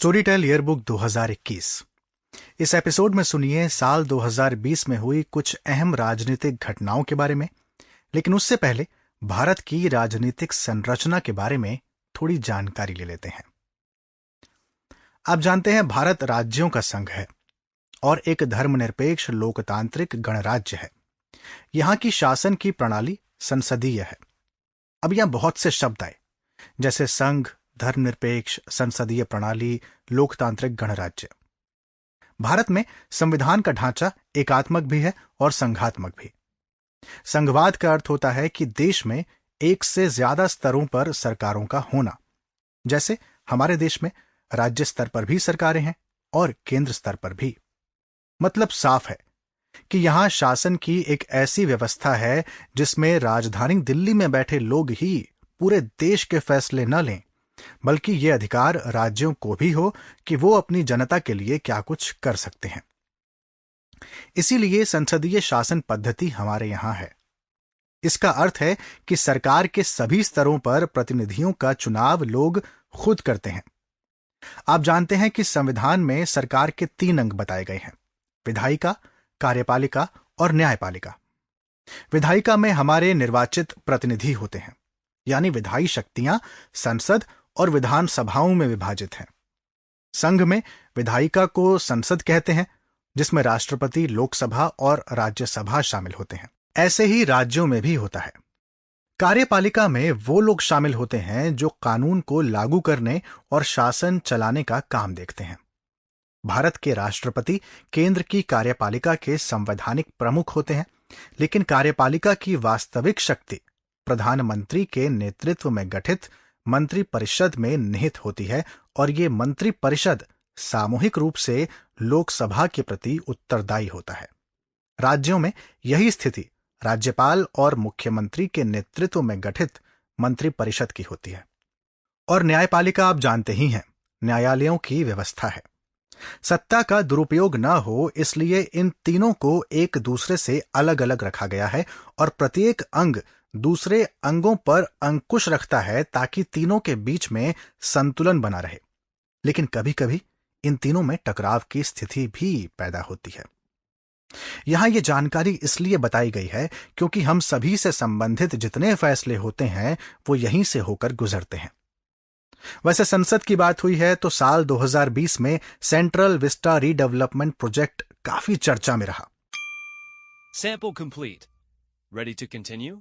Story tell yearbook 2021। इस episode में सुनिए साल 2020 में हुई कुछ अहम राजनीतिक घटनाओं के बारे में। लेकिन उससे पहले भारत की राजनीतिक संरचना के बारे में थोड़ी जानकारी ले लेते हैं। आप जानते हैं, भारत राज्यों का संघ है और एक धर्मनिरपेक्ष लोकतांत्रिक गणराज्य है। यहां की शासन की प्रणाली संसदीय है। अब यहां बहुत से शब्द आए, जैसे संघ, धर्मनिरपेक्ष, संसदीय प्रणाली, लोकतांत्रिक गणराज्य। भारत में संविधान का ढांचा एकात्मक भी है और संघात्मक भी। संघवाद का अर्थ होता है कि देश में एक से ज्यादा स्तरों पर सरकारों का होना। जैसे हमारे देश में राज्य स्तर पर भी सरकारें हैं और केंद्र स्तर पर भी। मतलब साफ है कि यहां शासन की एक ऐसी व्यवस्था है जिसमें राजधानी दिल्ली में बैठे लोग ही पूरे देश के फैसले न लें, बल्कि ये अधिकार राज्यों को भी हो कि वो अपनी जनता के लिए क्या कुछ कर सकते हैं। इसीलिए संसदीय शासन पद्धति हमारे यहां है। इसका अर्थ है कि सरकार के सभी स्तरों पर प्रतिनिधियों का चुनाव लोग खुद करते हैं। आप जानते हैं कि संविधान में सरकार के 3 अंग बताए गए हैं: विधायिका, कार्यपालिका और न्यायपालिका। विधायिका में हमारे निर्वाचित प्रतिनिधि होते हैं, यानी विधायी शक्तियां संसद और विधानसभाओं में विभाजित हैं। संघ में विधायिका को संसद कहते हैं, जिसमें राष्ट्रपति, लोकसभा और राज्यसभा शामिल होते हैं। ऐसे ही राज्यों में भी होता है। कार्यपालिका में वो लोग शामिल होते हैं जो कानून को लागू करने और शासन चलाने का काम देखते हैं। भारत के राष्ट्रपति केंद्र की कार्यपालिका के संवैधानिक प्रमुख होते हैं, लेकिन कार्यपालिका की वास्तविक शक्ति प्रधानमंत्री के नेतृत्व में गठित मंत्रिपरिषद में निहित होती है और ये मंत्रिपरिषद सामूहिक रूप से लोकसभा के प्रति उत्तरदायी होता है। राज्यों में यही स्थिति राज्यपाल और मुख्यमंत्री के नेतृत्व में गठित मंत्रिपरिषद की होती है। और न्यायपालिका आप जानते ही हैं, न्यायालयों की व्यवस्था है। सत्ता का दुरुपयोग न हो, इसलिए इन तीनों को एक दूसरे से अलग अलग रखा गया है और प्रत्येक अंग दूसरे अंगों पर अंकुश रखता है ताकि तीनों के बीच में संतुलन बना रहे। लेकिन कभी कभी इन तीनों में टकराव की स्थिति भी पैदा होती है। यहां यह जानकारी इसलिए बताई गई है क्योंकि हम सभी से संबंधित जितने फैसले होते हैं वो यहीं से होकर गुजरते हैं। वैसे संसद की बात हुई है तो साल 2020 में सेंट्रल विस्टा रीडेवलपमेंट प्रोजेक्ट काफी चर्चा में रहा। Sample complete. Ready to continue?